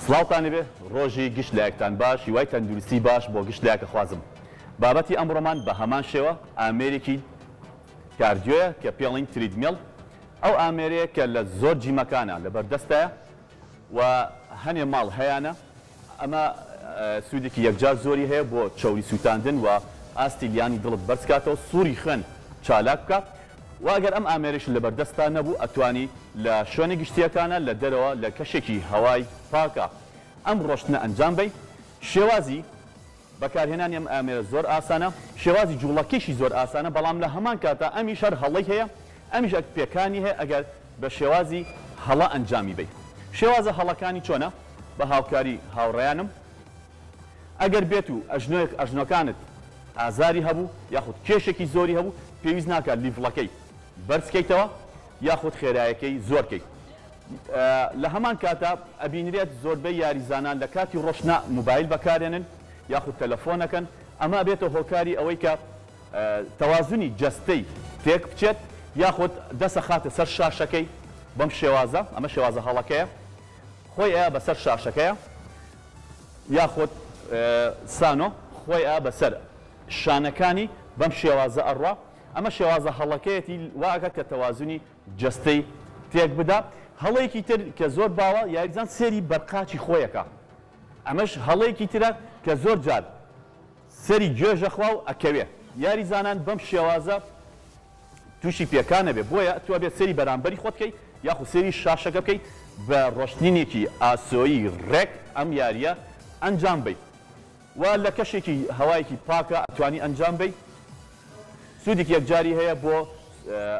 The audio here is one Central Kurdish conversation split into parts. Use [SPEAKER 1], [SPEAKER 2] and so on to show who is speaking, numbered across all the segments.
[SPEAKER 1] سڵاوتان بێ ڕۆژی گشت لایەکتان باش هیوای تەندروستی باش بۆ گشت لایەکە خوازم بابەتی ئەمڕۆمان بە هەمان شێوە ئامێرێکی کاردیۆیە کە پێڵین تریدمیل ئەو ئامێرەیە کە لە زۆر جیمەکانە لەبەردەستایە و هەنێ ماڵ هەیەە ئەمە سوودێکی یەکجار زۆری هەیە بۆ چاوری سووتاندن و ئاستی لیانی دڵت بەرزکاتەوە سووری خوێن چالاک بکات و ئەگەر ئەم ئامێرەش لەبەردەستان نەبوو ئەتوانی لە شوێنە گشتیەکانە لە دەرەوە لە کەشێکی هەوای پاکە ئەم ڕۆشتنە ئەنجام بی شێوازی بەکارهێنانی ئەم ئامێرە زۆر ئاسانە شێوازی جوڵەکەشی زۆر ئاسانە بەڵام لە هەمان کاتە ئەمیش هەر هەڵی هەیە ئەمیش پێکانی هەیە ئەگەر بە شێوازی هەڵە ئەنجامی بی شێوازە هەڵەکانی چۆنە بە هاوکاری هاوڕێیانم ئەگەر بێت و ئەژنۆکانت ئازاری هەبوو یاخود کێشێکی زۆری هەبوو پێویست ناکات لیڤڵەکەی بەرزکەیتەوە یاخود خێرایەکەی زۆرکەیت لە هەمان کاتە ئەبینرێت زۆربەی یاریزانان لە کاتی ڕۆشنە موبایل بەکارێنن یاخود تەلەفۆنەکەن ئەمە بێتە هۆکاری ئەوەی کە تەوازنی جەستەی تێک بچێت یاخود دەسە خاتە سەر شاشەکەی بەم شێوازە ئەمە شێوازە هەڵەکەیە خۆی ئەیە بەسەر شاشەکەیە یاخود سانۆ خۆی ئەیە بەسەر شانەکانی بەم شێوازە ئەڕوا ئەمە شێوازە هەڵەکەیەتی واگە کە تەوازنی جەستەی تێک بدا هەڵەیەکی تر کە زۆر باوە یاریزان سێری بەرقاچی خۆیەکە ئەمەش هەڵەیەکی ترە کە زۆر جار سەری گوێژەخوا و ئەکەوێ یاریزانان بەم شێوازە تووشی پێکانە بێ بۆیە تو بێت سەری بەرامبەری خۆت بکەیت یاخود سەری شاشەکە بکەیت بە ڕۆشتنینێکی ئاسۆیی ڕێک ئەم یاریە ئەنجام بیت و لە کەشێکی هەوایەکی پاکە ئەتوانی ئەنجام بیت سوودێکی یەکجاری هەیە بۆ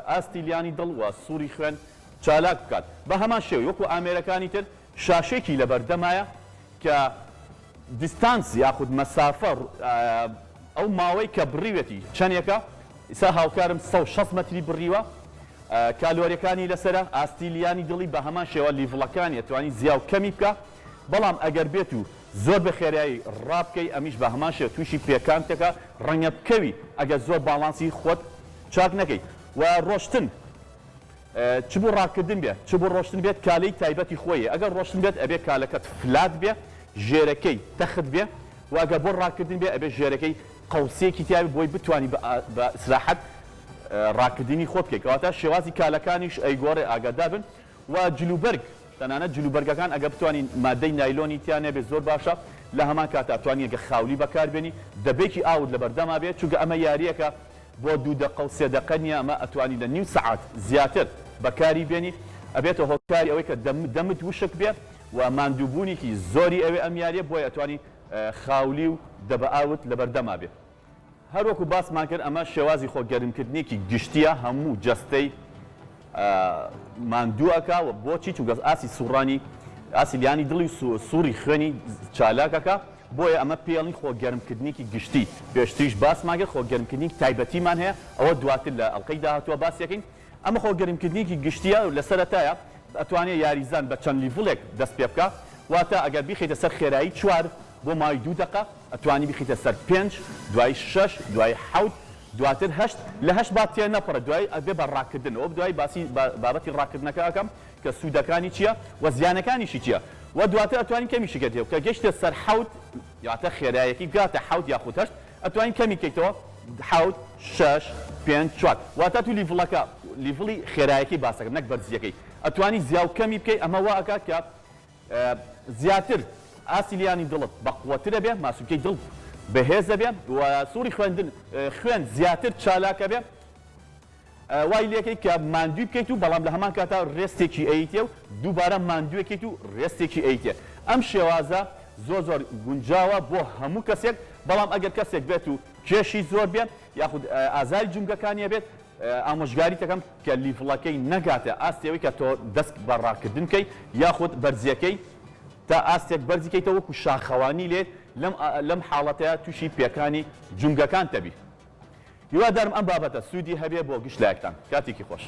[SPEAKER 1] ئاستی لیانی دڵ و سووری خوێن چالاک بکات بە هەمان شێوی وەکو ئامێرەکانی تر شاشێکی لەبەردەمایە کە دیستانس یاخود مەسافە ئەو ماوەی کە بڕیوێتی چەندێکە ئیسا هاوکارم 160 مەتری بڕیوە کالۆریەکانی لەسرە ئاستی لیانی دڵی بە هەمان شێوە لیڤڵەکانی ئەتوانی زیاو کەمی بکە بەڵام ئەگەر بێت و زۆر بە خێرایی ڕابکەی ئەمیش بە هەمان شێوە تووشی پێکانتێکە ڕەنگە بکەوی ئەگەر زۆر باڵانسی خۆت چاک نەکەیت و ڕۆشتن چ بۆ ڕاکردن بێت چ بۆ ڕۆشتن بێت کالەی تایبەتی خۆیە ئەگەر ڕۆشتن بێت ئەبێ کالەکەت فلات بێ ژێرەکەی تەخت بێ و ئەگەر بۆ ڕاکردن بێ ئەبێ ژێرەکەی قەوسەیەکی تیاوی بۆی بتوانی بە ئیسراحەت ڕاکردنی خۆ بکەیت کەواتە شێوازی کالەکانیش ئەیگۆڕێ ئاگادار بن و جلوبەرگ تەنانەت جلوبەرگەکان ئەگەر بتوانین مادەی نایلۆنی تیان هەبێ زۆر باشە لە هەمان کاتە ئەتوانی ئەگە خاولی بەکاربێنی دەبێکی ئاوت لەبەردەما بێت چونکە ئەمە یاریەکە بۆ 2 دقە و 3 دقە نیە ئەمە ئەتوانی لە نیم سەعات زیاتر بەکاری بێنی ئەبێتە هۆکاری ئەوەی کە دەمت وشک بێت و ماندووبوونێکی زۆری ئەوێ ئەم یاریە بۆی ئەتوانی خاولی و دەبە ئاوت لەبەردەما بێت هەروەکو باسمان کرد ئەمە شێوازی خۆگەرمکردنێکی گشتیە هەموو جەستەی ماندووەکە و بۆچی چونکە ئاسی سوڕانی ئاسی لیانی دڵی و سووری خوێنی چالاکەکە بۆیە ئەمە پێڵی خۆگەرمکردنێکی گشتی پێشتریش باسمان کرد خۆگەرمکردنی تایبەتیمان هەیە ئەوە دواتر لە ئەڵقەی داهاتووە باسیەکەین ئەمە خۆگەرمکردنێکی گشتیە و لە سەرەتایە ئەتوانێت یاریزان بە چەند لیڤڵێک دەست پێ بکە واتە ئەگەر بیخیتە سەر خێرایی 4 بۆ ماوەی 2 دقە ئەتوانی بخیتە سەر 5 دوای 6 دوای 7 دواتر 8 لە 8 بات تێ نەپڕە دوای ئەبێ بە ڕاکردنەوە دوای باسی بابەتی ڕاکردنەکە ئەەکەم کە سوودەکانی چییە و زیانەکانیشی چییە و دواتر ئەتوانین کەمیشی کردێت کە گەشتە سەر 7 یاتە خێرایەکی گاتە 7 یاخود 8 ئەتوانین کەمی کەیتەوە 7 6 5 4 واتە تو لیڤڵەکە لیڤڵی خێرایەکی باسەکەم نەک بەرزیەکەی ئەتوانی زیاو کەمی بکەی ئەمە وا ئەکات کە زیاتر ئاسی لیانی دڵت بەقووەترە بێ ماسوولکەی دڵ بەهێزە بێ و سووری خوێن زیاتر چالاکە بێ وای لێکەی کە ماندووی بکەیت و بەڵام لە هەمان کاتە ڕێستێکی ئەیتێ و دووبارە ماندووەکەیت و ڕێستێکی ئەیتێ ئەم شێوازە زۆر گونجاوە بۆ هەموو کەسێک بەڵام ئەگەر کەسێک بێت و کێشی زۆر بێت یاخود ئازاری جونگەکانیە بێت ئامۆژگاری دەکەم کە لیڤڵەکەی نەگاتە ئاستێەوەی کە تۆ دەست بە ڕاکردن بکەیت یاخود بەرزیەکەی تا ئاستێک بەرزیکەیتەوە وەکو شاخەوانی لێت لەم حاڵەتەیە تووشی پێکانی جونگەکان تەبی هیوادارم ئەم بابەتە سوودی هەبێ بۆ گشت لایەکتان کاتێکی خۆش